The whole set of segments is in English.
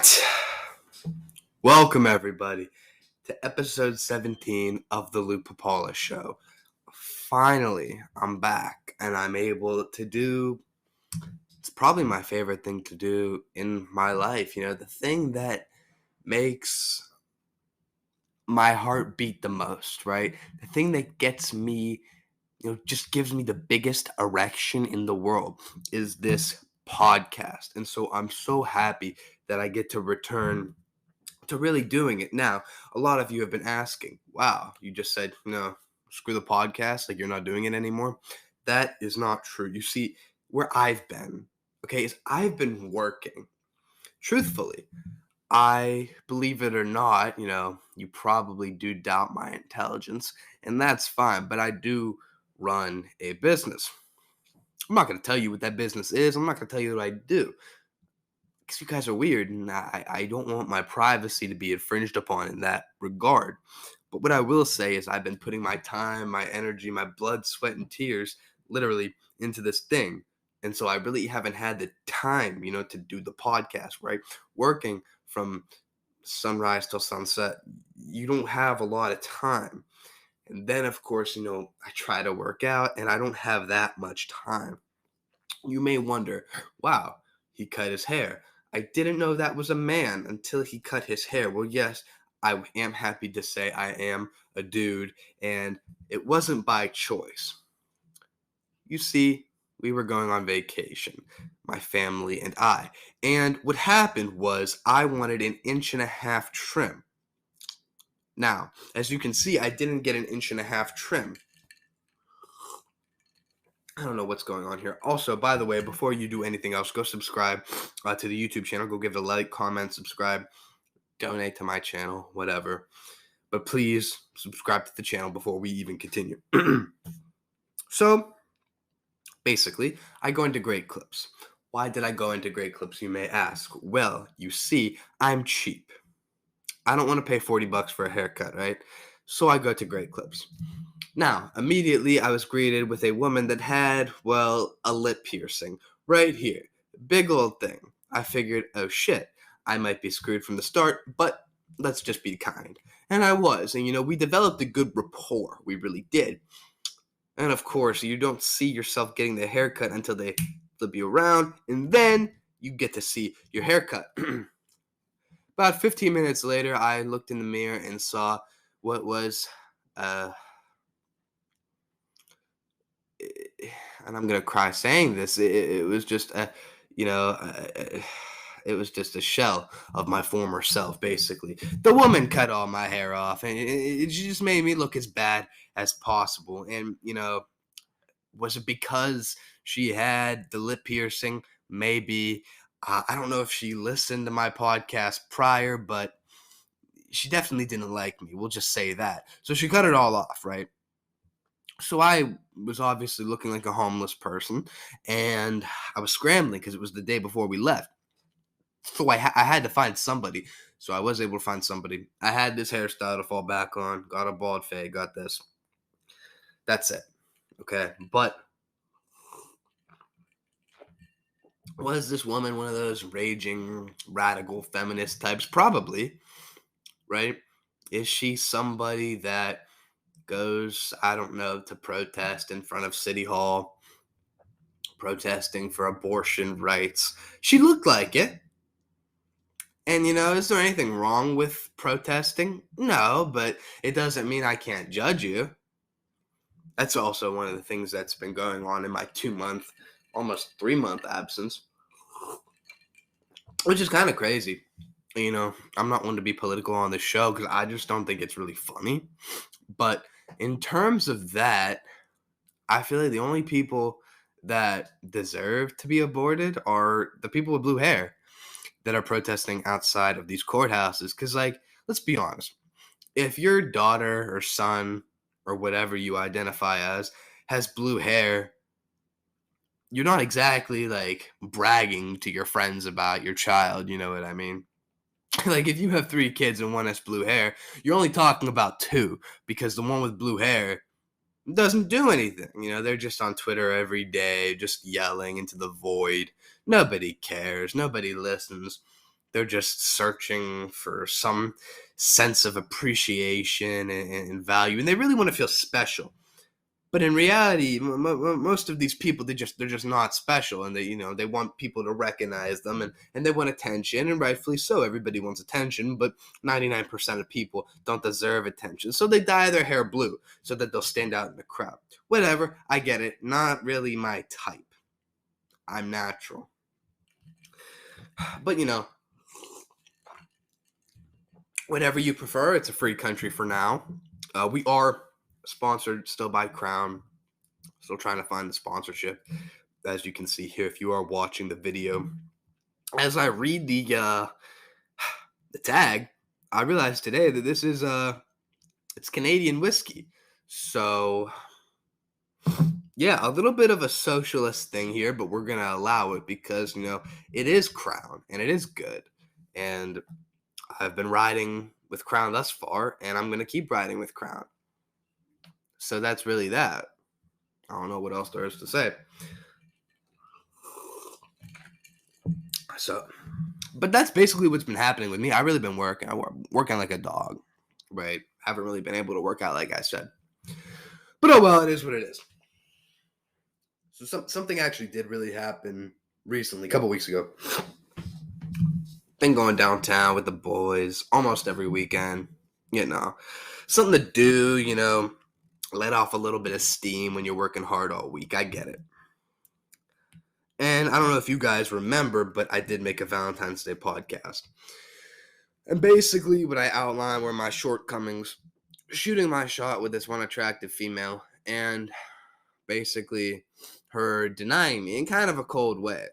Alright, welcome everybody to episode 17 of the Lou Papala Show. Finally, I'm back and I'm able to do, it's probably my favorite thing to do in my life, the thing that makes my heart beat the most, right? The thing that gets me, just gives me the biggest erection in the world is this podcast. And so I'm so happy that I get to return to really doing it. Now, a lot of you have been asking, wow, you just said, no, screw the podcast, like you're not doing it anymore. That is not true. You see, where I've been, is I've been working. Truthfully, I, believe it or not, you probably do doubt my intelligence, and that's fine, but I do run a business. I'm not going to tell you what that business is. I'm not going to tell you what I do, because you guys are weird, and I don't want my privacy to be infringed upon in that regard. But what I will say is I've been putting my time, my energy, my blood, sweat, and tears literally into this thing. And so I really haven't had the time, to do the podcast, right? Working from sunrise till sunset, you don't have a lot of time. And then, of course, I try to work out, and I don't have that much time. You may wonder, wow, he cut his hair. I didn't know that was a man until he cut his hair. Well, yes, I am happy to say I am a dude, and it wasn't by choice. You see, we were going on vacation, my family and I. And what happened was I wanted an 1.5 inch trim. Now, as you can see, I didn't get an 1.5 inch trim. I don't know what's going on here. Also, by the way, before you do anything else, go subscribe to the YouTube channel. Go give it a like, comment, subscribe, donate to my channel, whatever. But please subscribe to the channel before we even continue. So, basically, I go into great clips. Why did I go into great clips, you may ask? Well, you see, I'm cheap. I don't want to pay $40 for a haircut, right? So I go to great clips. Now, immediately I was greeted with a woman that had, a lip piercing right here. Big old thing. I figured, oh shit, I might be screwed from the start, but let's just be kind. And I was. And, we developed a good rapport. We really did. And of course, you don't see yourself getting the haircut until they flip you around, and then you get to see your haircut. About 15 minutes later, I looked in the mirror and saw what was, and I'm gonna cry saying this. It was just it was just a shell of my former self. Basically, the woman cut all my hair off, and it just made me look as bad as possible. And was it because she had the lip piercing? Maybe. I don't know if she listened to my podcast prior, but she definitely didn't like me. We'll just say that. So she cut it all off, right? So I was obviously looking like a homeless person, and I was scrambling because it was the day before we left. So I had to find somebody. So I was able to find somebody. I had this hairstyle to fall back on, got a bald fade, got this. That's it. Okay. But was this woman one of those raging, radical feminist types? Probably. Right? Is she somebody that goes, I don't know, to protest in front of City Hall, protesting for abortion rights? She looked like it. And, is there anything wrong with protesting? No, but it doesn't mean I can't judge you. That's also one of the things that's been going on in my 2-month, almost 3-month absence, which is kind of crazy. I'm not one to be political on this show because I just don't think it's really funny. But in terms of that, I feel like the only people that deserve to be aborted are the people with blue hair that are protesting outside of these courthouses. Because, let's be honest. If your daughter or son or whatever you identify as has blue hair, you're not exactly, bragging to your friends about your child. You know what I mean? If you have 3 kids and one has blue hair, you're only talking about 2 because the one with blue hair doesn't do anything. They're just on Twitter every day, just yelling into the void. Nobody cares. Nobody listens. they're just searching for some sense of appreciation and value, and they really want to feel special. But in reality, most of these people, they're just not special, and they want people to recognize them, and they want attention, and rightfully so. Everybody wants attention, but 99% of people don't deserve attention, so they dye their hair blue so that they'll stand out in the crowd. Whatever, I get it. Not really my type. I'm natural. But whatever you prefer, it's a free country for now. We are sponsored still by Crown. Still trying to find the sponsorship, as you can see here if you are watching the video. As I read the tag, I realized today that this is it's Canadian whiskey. So yeah, a little bit of a socialist thing here, but we're gonna allow it because it is Crown and it is good. And I've been riding with Crown thus far, and I'm gonna keep riding with Crown. So that's really that. I don't know what else there is to say. So, but that's basically what's been happening with me. I've really been working. Working like a dog, right? Haven't really been able to work out like I said. But oh well, it is what it is. So something actually did really happen recently, a couple weeks ago. Been going downtown with the boys almost every weekend. Something to do, let off a little bit of steam when you're working hard all week. I get it. And I don't know if you guys remember, but I did make a Valentine's Day podcast. And basically what I outlined were my shortcomings, shooting my shot with this one attractive female, and basically her denying me in kind of a cold way.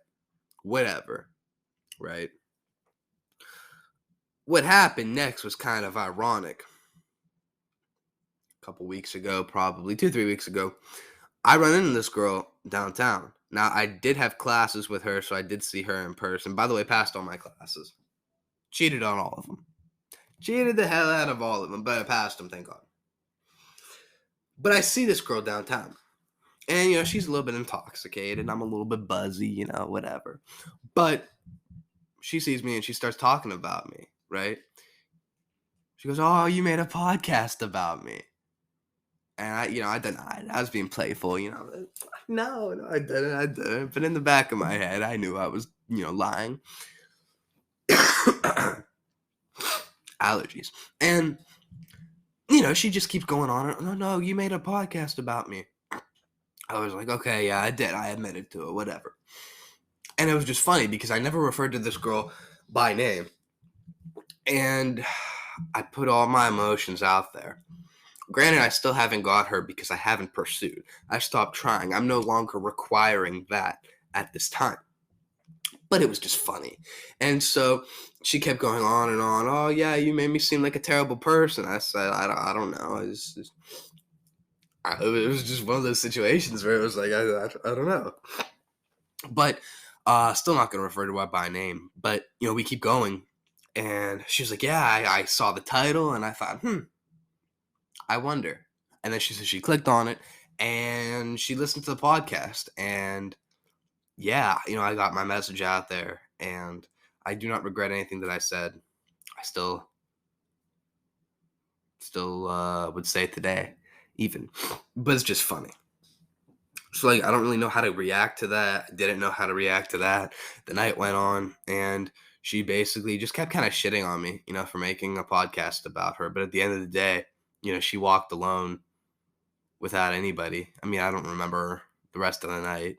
Whatever, right? What happened next was kind of ironic. A couple weeks ago, probably 2-3 weeks ago, I run into this girl downtown. Now, I did have classes with her, so I did see her in person. By the way, passed all my classes. Cheated on all of them. Cheated the hell out of all of them, but I passed them, thank God. But I see this girl downtown. And, she's a little bit intoxicated. I'm a little bit buzzy, whatever. But she sees me and she starts talking about me, right? She goes, "Oh, you made a podcast about me." And I denied. I was being playful, No, I didn't. But in the back of my head, I knew I was, lying. Allergies. And, she just keeps going on. No, you made a podcast about me. I was like, okay, yeah, I did. I admitted to it, whatever. And it was just funny because I never referred to this girl by name. And I put all my emotions out there. Granted, I still haven't got her because I haven't pursued. I stopped trying. I'm no longer requiring that at this time. But it was just funny. And so she kept going on and on. "Oh, yeah, you made me seem like a terrible person." I said, I don't know. It was just one of those situations where it was like, I don't know. But still not going to refer to her by name. But, we keep going. And she was like, "Yeah, I saw the title." And I thought, I wonder. And then she clicked on it and she listened to the podcast. And yeah, I got my message out there, and I do not regret anything that I said. I still would say it today, even. But it's just funny. So, I don't really know how to react to that. I didn't know how to react to that. The night went on, and she basically just kept kind of shitting on me, for making a podcast about her. But at the end of the day, she walked alone without anybody. I mean, I don't remember the rest of the night.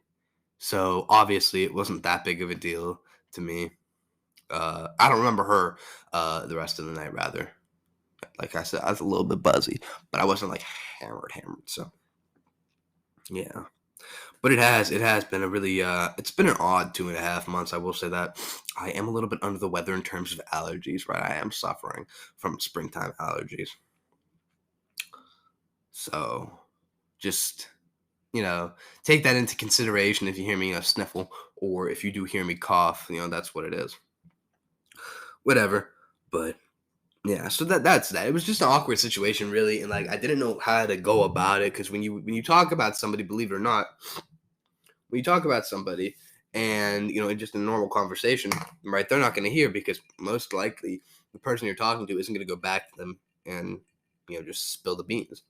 So, obviously, it wasn't that big of a deal to me. I don't remember her the rest of the night, rather. Like I said, I was a little bit buzzy, but I wasn't, hammered. So, yeah. But it has been a really, it's been an odd 2.5 months, I will say that. I am a little bit under the weather in terms of allergies, right? I am suffering from springtime allergies. So, just... take that into consideration if you hear me sniffle, or if you do hear me cough, that's what it is. Whatever. But yeah, so that's that. It was just an awkward situation, really, and I didn't know how to go about it, because when you talk about somebody, believe it or not, when you talk about somebody And, in just a normal conversation, right, they're not going to hear, because most likely the person you're talking to isn't going to go back to them and, just spill the beans.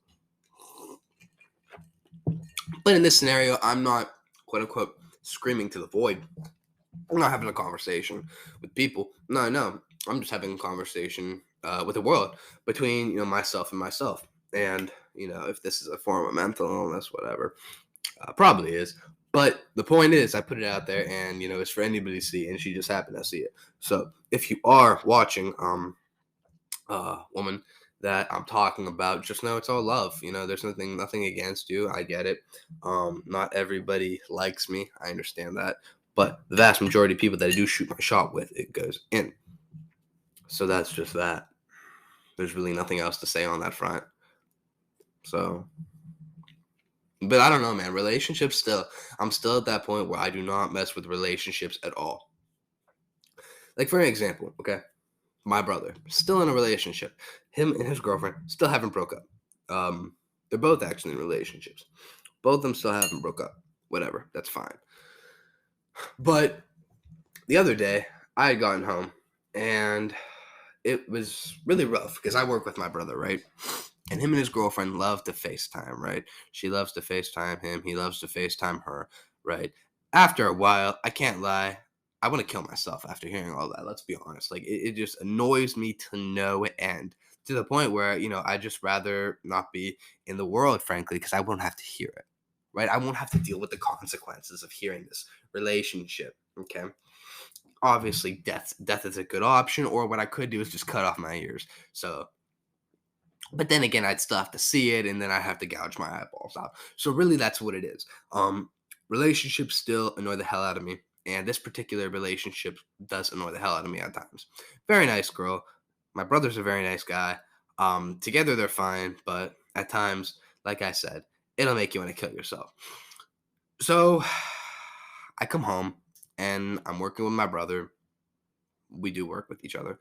But in this scenario, I'm not, quote unquote, screaming to the void. I'm not having a conversation with people. No, I'm just having a conversation with the world between, myself and myself. And, if this is a form of mental illness, whatever, probably is. But the point is, I put it out there, and, it's for anybody to see, and she just happened to see it. So if you are watching, woman that I'm talking about, just know it's all love. There's nothing against you. I get it. Not everybody likes me. I understand that. But the vast majority of people that I do shoot my shot with, it goes in. So that's just that. There's really nothing else to say on that front. So, but I don't know, man. Relationships still, I'm still at that point where I do not mess with relationships at all. Like, for an example, okay? My brother, still in a relationship. Him and his girlfriend still haven't broke up. They're both actually in relationships. Both of them still haven't broke up. Whatever, that's fine. But the other day, I had gotten home, and it was really rough because I work with my brother, right? And him and his girlfriend love to FaceTime, right? She loves to FaceTime him. He loves to FaceTime her, right? After a while, I can't lie, I want to kill myself after hearing all that. Let's be honest. Like, it just annoys me to no end, to the point where, I just rather not be in the world, frankly, because I won't have to hear it, right? I won't have to deal with the consequences of hearing this relationship, okay? Obviously, death is a good option, or what I could do is just cut off my ears. So, but then again, I'd still have to see it, and then I have to gouge my eyeballs out. So really, that's what it is. Relationships still annoy the hell out of me, and this particular relationship does annoy the hell out of me at times. Very nice girl. My brother's a very nice guy. Together they're fine, but at times, like I said, it'll make you want to kill yourself. So I come home, and I'm working with my brother. We do work with each other.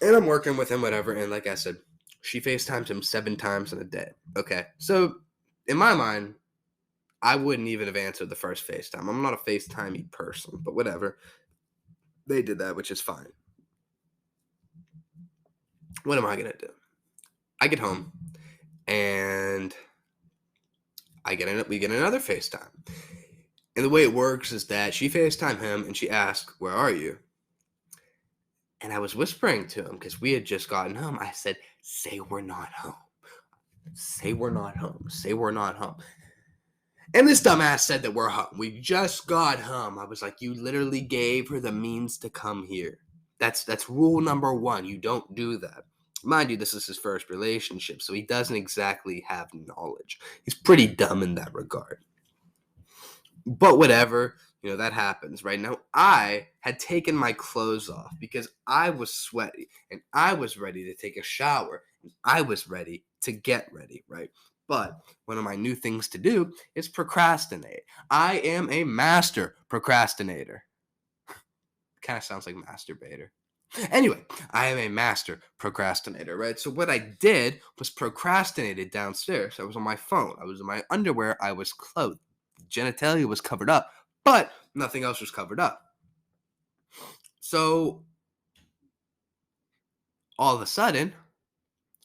And I'm working with him, whatever. And like I said, she FaceTimes him 7 times in a day. Okay. So in my mind, I wouldn't even have answered the first FaceTime. I'm not a FaceTime-y person, but whatever. They did that, which is fine. What am I going to do? I get home, and we get another FaceTime. And the way it works is that she FaceTime him, and she asked, "Where are you?" And I was whispering to him because we had just gotten home. I said, "Say we're not home. Say we're not home. Say we're not home." And this dumbass said that we're home. We just got home. I was like, you literally gave her the means to come here. That's rule number 1. You don't do that. Mind you, this is his first relationship, so he doesn't exactly have knowledge. He's pretty dumb in that regard. But whatever, that happens, right? Now, I had taken my clothes off because I was sweaty, and I was ready to take a shower, and I was ready to get ready, right? But one of my new things to do is procrastinate. I am a master procrastinator. Kind of sounds like masturbator. Anyway, I am a master procrastinator, right? So what I did was procrastinated downstairs. I was on my phone. I was in my underwear. I was clothed. Genitalia was covered up, but nothing else was covered up. So all of a sudden,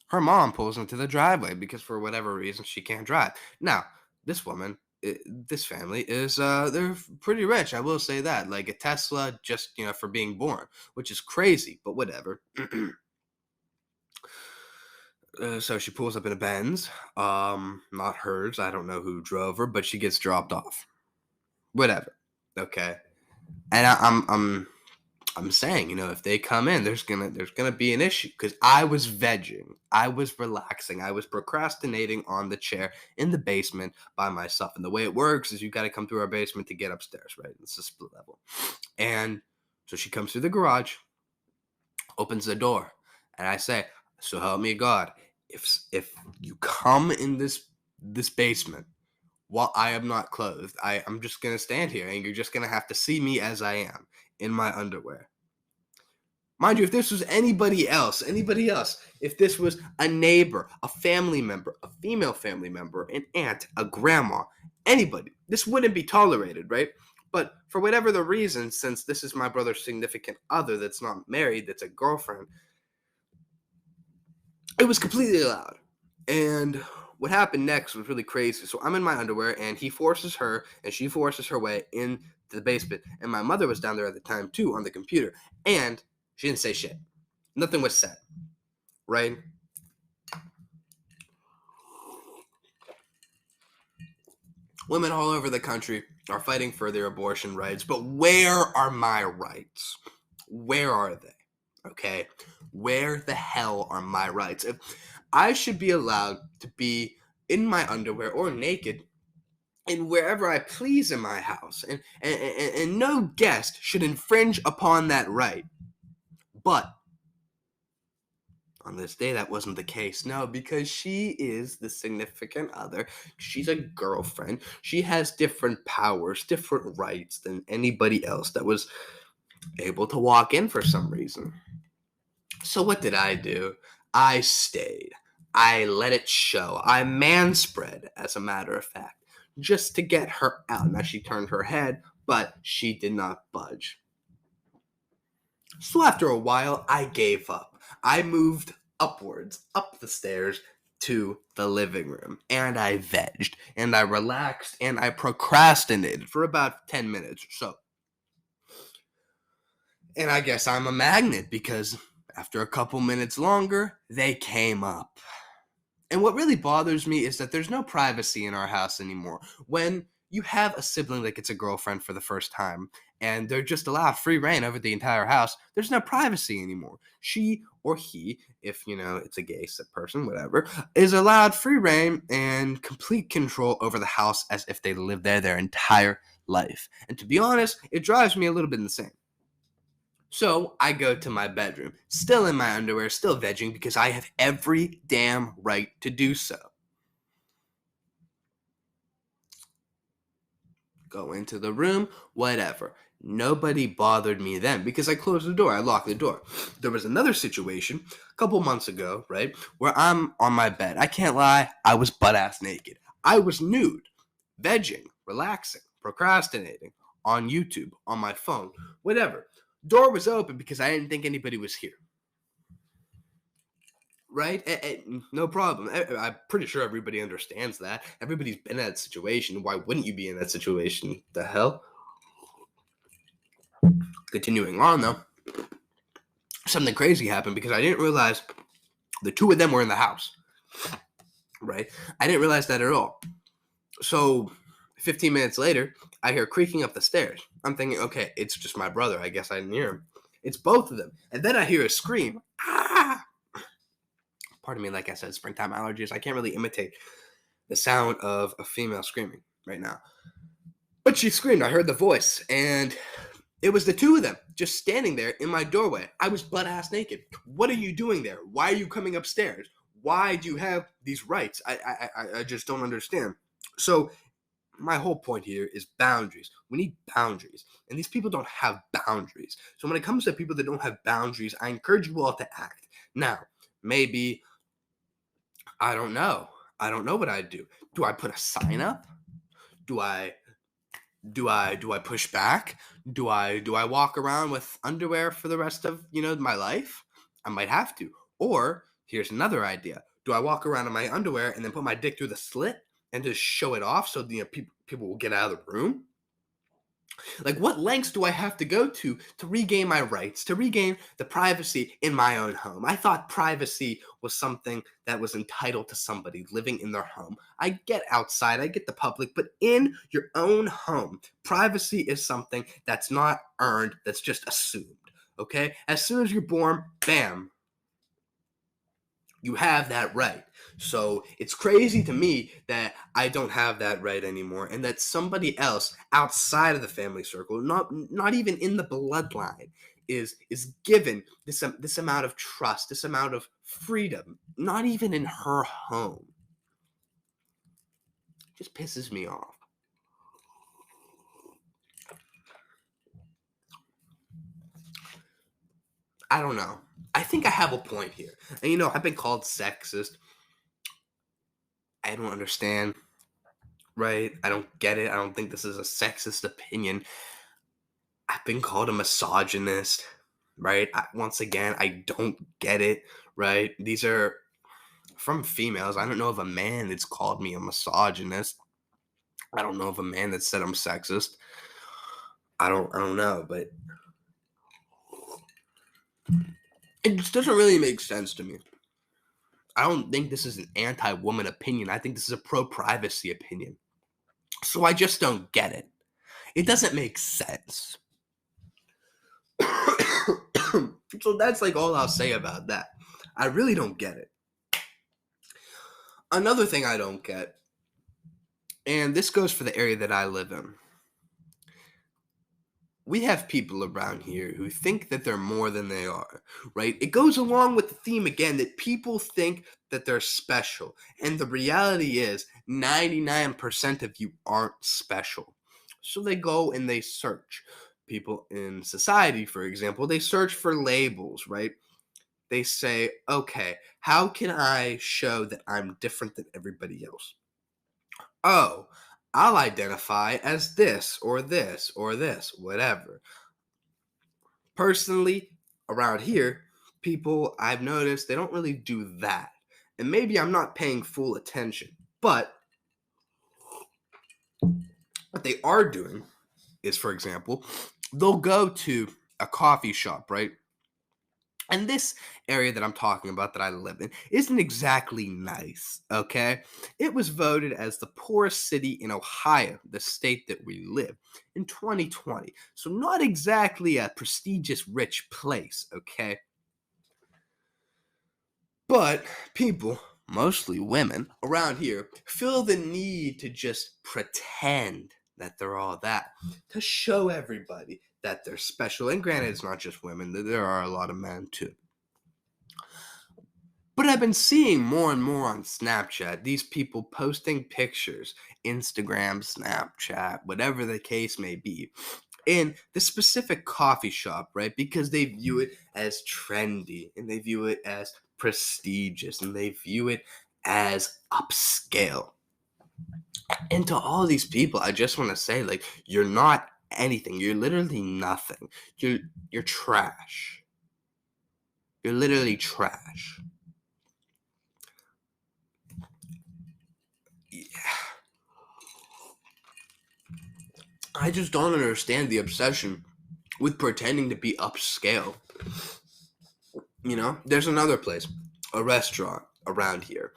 her mom pulls into the driveway because for whatever reason she can't drive. Now, this woman, this family is they're pretty rich. I will say that. Like a Tesla just, for being born, which is crazy, but whatever. So she pulls up in a Benz, not hers. I don't know who drove her, but she gets dropped off. Whatever. Okay. And I'm saying, if they come in, there's gonna be an issue because I was vegging, I was relaxing, I was procrastinating on the chair in the basement by myself. And the way it works is you got to come through our basement to get upstairs, right? It's a split level. And so she comes through the garage, opens the door, and I say, "So help me God, if you come in this basement while I am not clothed, I'm just gonna stand here, and you're just gonna have to see me as I am in my underwear." Mind you, if this was anybody else, if this was a neighbor, a family member, a female family member, an aunt, a grandma, anybody, this wouldn't be tolerated, right? But for whatever the reason, since this is my brother's significant other that's not married, that's a girlfriend, it was completely allowed. And what happened next was really crazy. So I'm in my underwear, and he forces her, and she forces her way into the basement. And my mother was down there at the time, too, on the computer. And she didn't say shit. Nothing was said, right? Women all over the country are fighting for their abortion rights, but where are my rights? Where are they? Okay? Where the hell are my rights? If I should be allowed to be in my underwear or naked and wherever I please in my house, and no guest should infringe upon that right. But on this day, that wasn't the case. No, because she is the significant other. She's a girlfriend. She has different powers, different rights than anybody else that was able to walk in for some reason. So what did I do? I stayed. I let it show. I manspread, as a matter of fact, just to get her out. Now she turned her head, but she did not budge. So after a while, I gave up. I moved upwards, up the stairs to the living room, and I vegged, and I relaxed, and I procrastinated for about 10 minutes or so. And I guess I'm a magnet because after a couple minutes longer, they came up. And what really bothers me is that there's no privacy in our house anymore. When you have a sibling that gets a girlfriend for the first time and they're just allowed free reign over the entire house, there's no privacy anymore. She or he, if it's a gay person, whatever, is allowed free reign and complete control over the house as if they lived there their entire life. And to be honest, it drives me a little bit insane. So I go to my bedroom, still in my underwear, still vegging, because I have every damn right to do so. Go into the room, whatever. Nobody bothered me then because I closed the door. I locked the door. There was another situation a couple months ago, right, where I'm on my bed. I can't lie, I was butt-ass naked. I was nude, vegging, relaxing, procrastinating, on YouTube, on my phone, whatever. Door was open because I didn't think anybody was here. Right? No problem. I'm pretty sure everybody understands that. Everybody's been in that situation. Why wouldn't you be in that situation? The hell? Continuing on, though, something crazy happened because I didn't realize the two of them were in the house. Right? I didn't realize that at all. So 15 minutes later, I hear creaking up the stairs. I'm thinking, okay, it's just my brother. I guess I didn't hear him. It's both of them. And then I hear a scream. Ah! Pardon me, like I said, springtime allergies. I can't really imitate the sound of a female screaming right now. But she screamed. I heard the voice. And it was the two of them just standing there in my doorway. I was butt-ass naked. What are you doing there? Why are you coming upstairs? Why do you have these rights? I just don't understand. So my whole point here is boundaries. We need boundaries. And these people don't have boundaries. So when it comes to people that don't have boundaries, I encourage you all to act. Now, maybe, I don't know. I don't know what I'd do. Do I put a sign up? Do I push back? Do I walk around with underwear for the rest of, my life? I might have to. Or here's another idea. Do I walk around in my underwear and then put my dick through the slit and just show it off so people will get out of the room? Like, what lengths do I have to go to regain my rights, to regain the privacy in my own home? I thought privacy was something that was entitled to somebody living in their home. I get outside, I get the public, but in your own home, privacy is something that's not earned, that's just assumed, okay? As soon as you're born, bam, you have that right. So it's crazy to me that I don't have that right anymore, and that somebody else outside of the family circle, not even in the bloodline, is given this amount of trust, this amount of freedom, not even in her home. It just pisses me off. I don't know. I think I have a point here. And I've been called sexist. I don't understand right? I don't get it. I don't think this is a sexist opinion. I've been called a misogynist, right? Once again, I don't get it, right? These are from females. I don't know of a man that's called me a misogynist. I don't know of a man that said I'm sexist. I don't know, but it just doesn't really make sense to me. I don't think this is an anti-woman opinion. I think this is a pro-privacy opinion. So I just don't get it. It doesn't make sense. So that's like all I'll say about that. I really don't get it. Another thing I don't get, and this goes for the area that I live in. We have people around here who think that they're more than they are, right? It goes along with the theme again that people think that they're special. And the reality is 99% of you aren't special. So they go and they search. People in society, for example, they search for labels, right? They say, okay, how can I show that I'm different than everybody else? Oh, I'll identify as this or this or this, whatever. Personally, around here, people I've noticed they don't really do that. And maybe I'm not paying full attention, but what they are doing is, for example, they'll go to a coffee shop, right? And this area that I'm talking about that I live in isn't exactly nice, okay? It was voted as the poorest city in Ohio, the state that we live, in 2020. So, not exactly a prestigious, rich place, okay? But people, mostly women, around here feel the need to just pretend that they're all that, to show everybody that they're special. And granted, it's not just women, there are a lot of men too. But I've been seeing more and more on Snapchat, these people posting pictures, Instagram, Snapchat, whatever the case may be, in the specific coffee shop, right? Because they view it as trendy and they view it as prestigious and they view it as upscale. And to all these people, I just want to say, like, you're not anything. You're literally nothing. You're trash. You're literally trash. Yeah. I just don't understand the obsession with pretending to be upscale. You know, there's another place, a restaurant around here,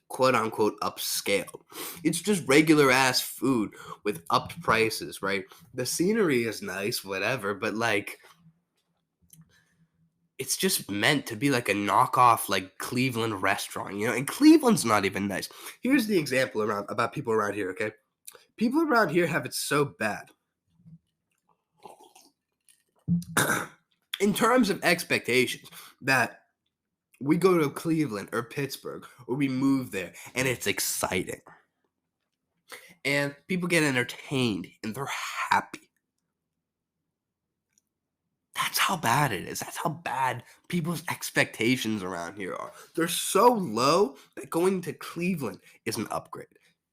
quote unquote upscale. It's just regular ass food with upped prices, right? The scenery is nice, whatever, but like it's just meant to be like a knockoff like Cleveland restaurant, you know? And Cleveland's not even nice. Here's the example around about people around here, okay? People around here have it so bad. In terms of expectations, that we go to Cleveland or Pittsburgh or we move there and it's exciting. And people get entertained and they're happy. That's how bad it is. That's how bad people's expectations around here are. They're so low that going to Cleveland is an upgrade.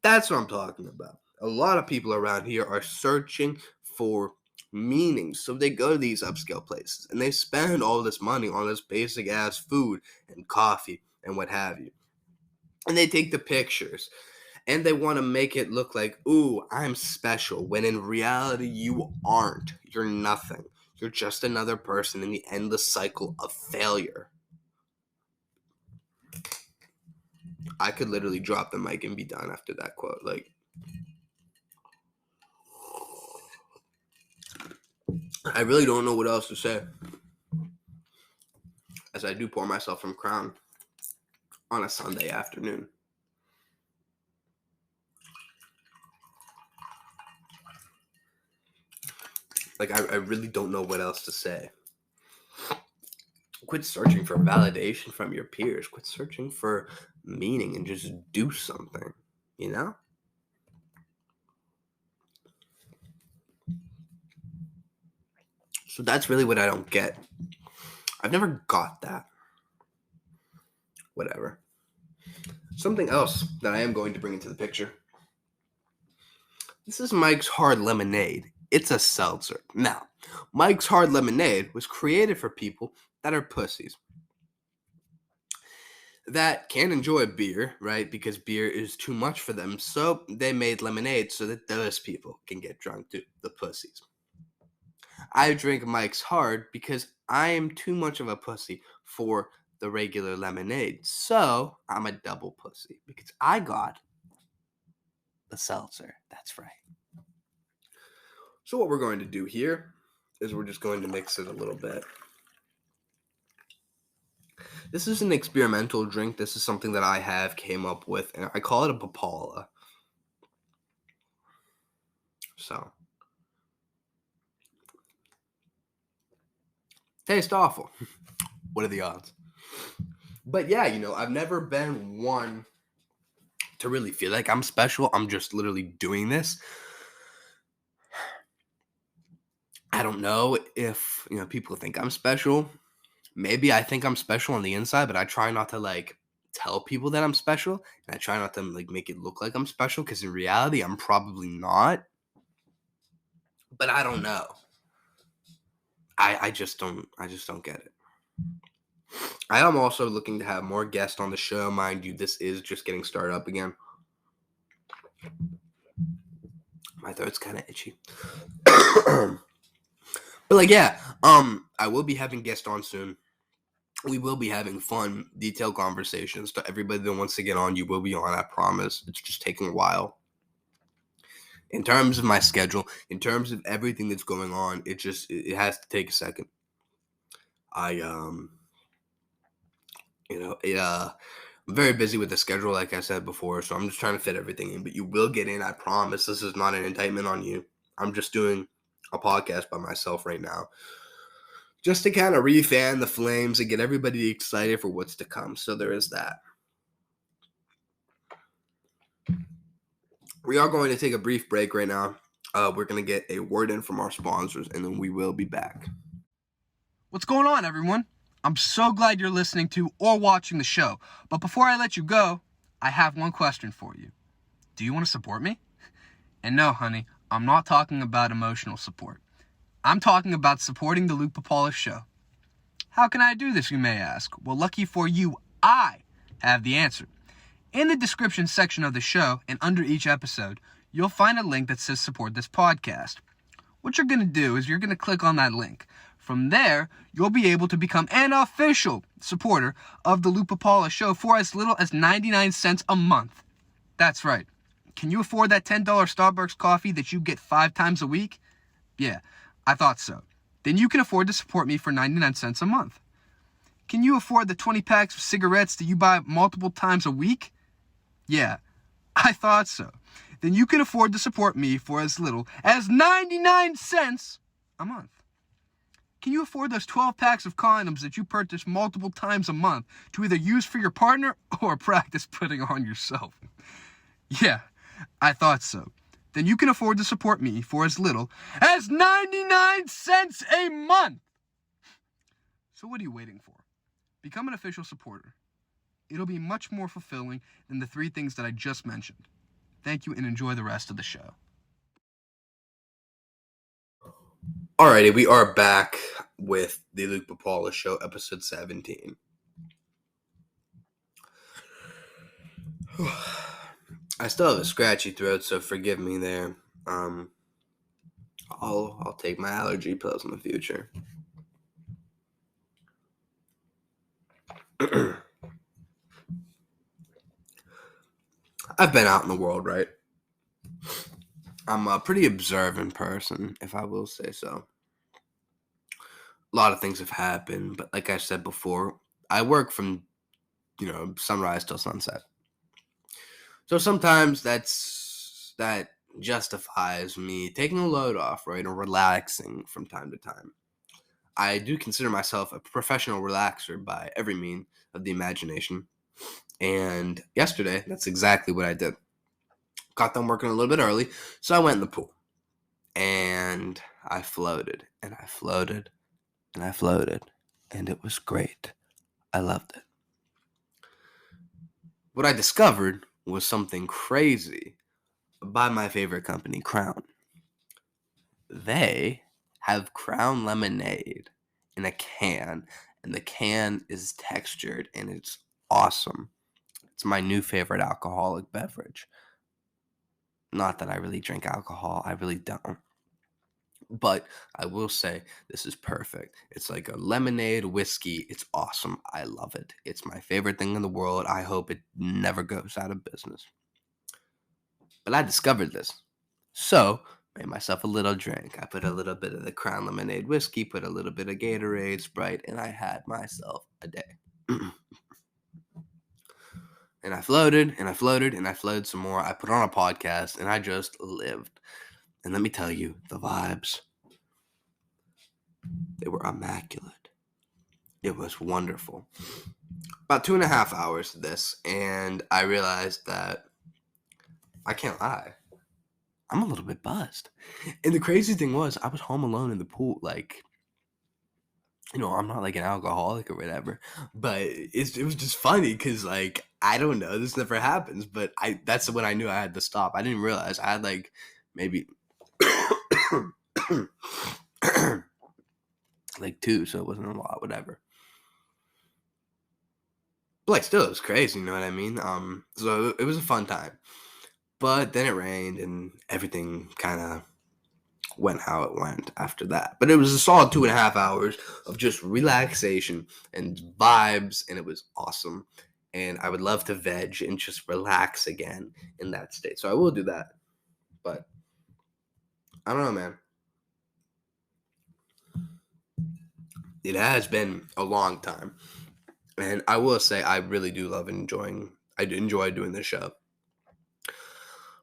That's what I'm talking about. A lot of people around here are searching for meaning. So they go to these upscale places and they spend all this money on this basic ass food and coffee and what have you. And they take the pictures and they want to make it look like, ooh, I'm special, when in reality, you aren't. You're nothing. You're just another person in the endless cycle of failure. I could literally drop the mic and be done after that quote. Like, I really don't know what else to say, as I do pour myself from Crown on a Sunday afternoon. Like, I really don't know what else to say. Quit searching for validation from your peers. Quit searching for meaning and just do something, you know? So that's really what I don't get. I've never got that. Whatever. Something else that I am going to bring into the picture This is Mike's Hard Lemonade. It's a seltzer. Now, Mike's Hard Lemonade was created for people that are pussies, that can't enjoy beer, right? Because beer is too much for them. So they made lemonade so that those people can get drunk too, the pussies. I drink Mike's Hard because I am too much of a pussy for the regular lemonade. So I'm a double pussy because I got the seltzer. That's right. So what we're going to do here is we're just going to mix it a little bit. This is an experimental drink. This is something that I came up with, and I call it a papala. So, tastes awful. What are the odds? But yeah, I've never been one to really feel like I'm special. I'm just literally doing this. I don't know if, people think I'm special. Maybe I think I'm special on the inside, but I try not to tell people that I'm special, and I try not to make it look like I'm special, because in reality I'm probably not. But I don't know. I just don't get it. I am also looking to have more guests on the show. Mind you, this is just getting started up again. My throat's kind of itchy. But I will be having guests on soon. We will be having fun, detailed conversations. To everybody that wants to get on, you will be on, I promise. It's just taking a while. In terms of my schedule, in terms of everything that's going on, it has to take a second. I'm very busy with the schedule, like I said before, so I'm just trying to fit everything in. But you will get in, I promise. This is not an indictment on you. I'm just doing a podcast by myself right now, just to kind of refan the flames and get everybody excited for what's to come. So there is that. We are going to take a brief break right now. We're going to get a word in from our sponsors, and then we will be back. What's going on, everyone? I'm so glad you're listening to or watching the show. But before I let you go, I have one question for you. Do you want to support me? And no, honey, I'm not talking about emotional support. I'm talking about supporting the Luke Papala show. How can I do this, you may ask? Well, lucky for you, I have the answer. In the description section of the show and under each episode, you'll find a link that says support this podcast. What you're going to do is you're going to click on that link. From there, you'll be able to become an official supporter of the Luke Papala show for as little as 99 cents a month. That's right. Can you afford that $10 Starbucks coffee that you get 5 times a week? Yeah, I thought so. Then you can afford to support me for 99 cents a month. Can you afford the 20 packs of cigarettes that you buy multiple times a week? Yeah, I thought so. Then you can afford to support me for as little as 99 cents a month. Can you afford those 12 packs of condoms that you purchase multiple times a month to either use for your partner or practice putting on yourself? Yeah, I thought so. Then you can afford to support me for as little as 99 cents a month. So what are you waiting for? Become an official supporter. It'll be much more fulfilling than the 3 things that I just mentioned. Thank you and enjoy the rest of the show. Alrighty, we are back with the Luke Papala Show, episode 17. I still have a scratchy throat, so forgive me there. I'll take my allergy pills in the future. I've been out in the world, right? I'm a pretty observant person, if I will say so. A lot of things have happened, but like I said before, I work from, sunrise till sunset. So sometimes that justifies me taking a load off, right, or relaxing from time to time. I do consider myself a professional relaxer by every mean of the imagination. And yesterday, that's exactly what I did. Got done working a little bit early, so I went in the pool. And I floated, and I floated, and I floated, and it was great. I loved it. What I discovered was something crazy by my favorite company, Crown. They have Crown lemonade in a can, and the can is textured and it's awesome. It's my new favorite alcoholic beverage. Not that I really drink alcohol, I really don't. But I will say this is perfect. It's like a lemonade whiskey. It's awesome. I love it. It's my favorite thing in the world. I hope it never goes out of business. But I discovered this. So, made myself a little drink. I put a little bit of the Crown Lemonade whiskey, put a little bit of Gatorade, Sprite, and I had myself a day. And I floated, and I floated, and I floated some more. I put on a podcast, and I just lived. And let me tell you, the vibes, they were immaculate. It was wonderful. About 2.5 hours to this, and I realized that I can't lie. I'm a little bit buzzed. And the crazy thing was, I was home alone in the pool. Like, I'm not like an alcoholic or whatever, but it was just funny because, like, I don't know, this never happens, but that's when I knew I had to stop. I didn't realize I had like maybe like 2, so it wasn't a lot, whatever. But like, still, it was crazy, you know what I mean? So it was a fun time. But then it rained and everything kind of went how it went after that. But it was a solid 2.5 hours of just relaxation and vibes, and it was awesome. And I would love to veg and just relax again in that state. So I will do that. But I don't know, man. It has been a long time. And I will say I really do love I do enjoy doing this show.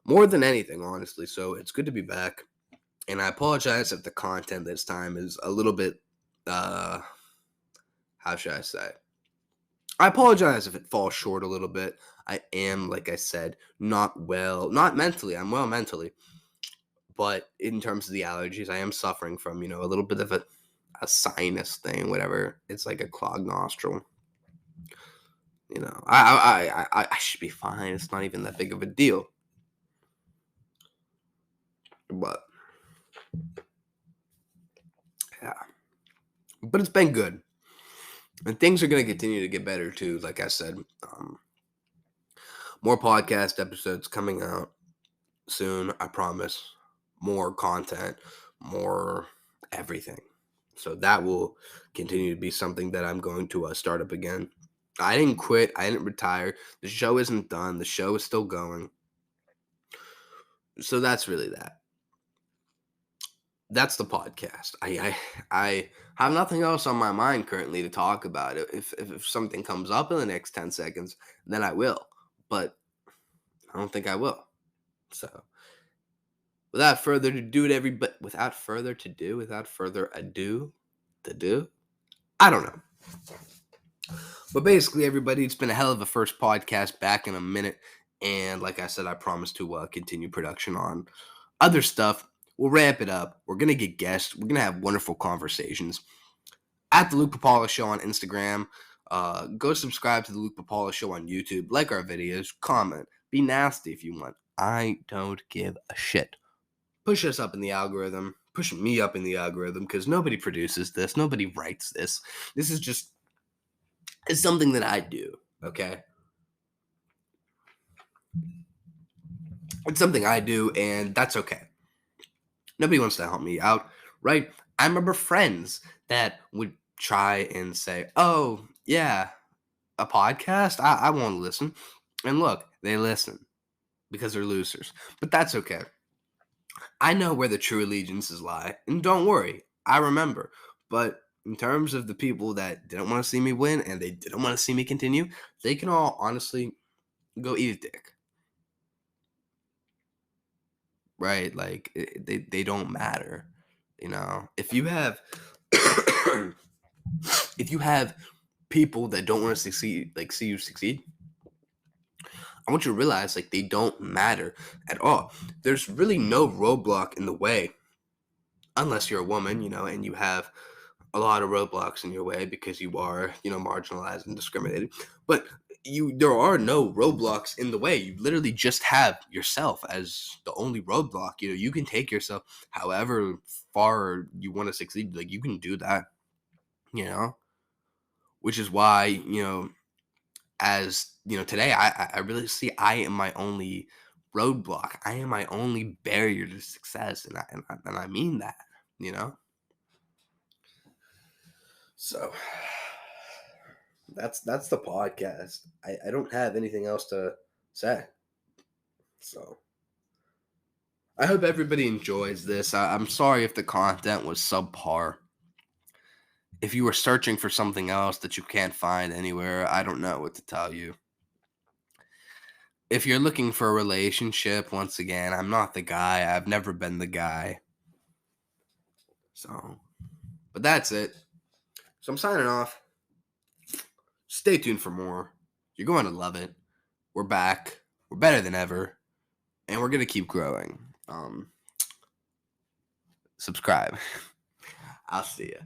More than anything, honestly. So it's good to be back. And I apologize if the content this time is a little bit, how should I say? I apologize if it falls short a little bit. I am, like I said, not mentally. I'm well mentally. But in terms of the allergies, I am suffering from, a little bit of a sinus thing, whatever. It's like a clogged nostril. I should be fine. It's not even that big of a deal. But yeah, but it's been good, and things are going to continue to get better too. Like I said, more podcast episodes coming out soon. I promise. More content, more everything. So that will continue to be something that I'm going to start up again. I didn't quit. I didn't retire. The show isn't done. The show is still going. So that's really that. That's the podcast. I have nothing else on my mind currently to talk about. If something comes up in the next 10 seconds, then I will. But I don't think I will. So without further ado, I don't know. But basically, everybody, it's been a hell of a first podcast, back in a minute. And like I said, I promise to continue production on other stuff. We'll ramp it up. We're going to get guests. We're going to have wonderful conversations. At the Luke Papala Show on Instagram. Go subscribe to the Luke Papala Show on YouTube. Like our videos. Comment. Be nasty if you want. I don't give a shit. Push us up in the algorithm. Push me up in the algorithm, because nobody produces this. Nobody writes this. This is just, it's something that I do, okay? It's something I do, and that's okay. Nobody wants to help me out, right? I remember friends that would try and say, oh, yeah, a podcast? I won't listen. And look, they listen because they're losers. But that's okay. I know where the true allegiances lie. And don't worry, I remember. But in terms of the people that didn't want to see me win and they didn't want to see me continue, they can all honestly go eat a dick. Right? Like, they don't matter. If you have if you have people that don't want to succeed, like, see you succeed, I want you to realize, like, they don't matter at all. There's really no roadblock in the way, unless you're a woman, and you have a lot of roadblocks in your way because you are, marginalized and discriminated. But there are no roadblocks in the way. You literally just have yourself as the only roadblock. You can take yourself however far you want to succeed. Like, you can do that, which is why, as today, I really see I am my only roadblock. I am my only barrier to success. And I mean that, you know? So that's the podcast. I don't have anything else to say. So I hope everybody enjoys this. I'm sorry if the content was subpar. If you were searching for something else that you can't find anywhere, I don't know what to tell you. If you're looking for a relationship, once again, I'm not the guy. I've never been the guy. So, but that's it. So I'm signing off. Stay tuned for more. You're going to love it. We're back. We're better than ever. And we're going to keep growing. Subscribe. I'll see you.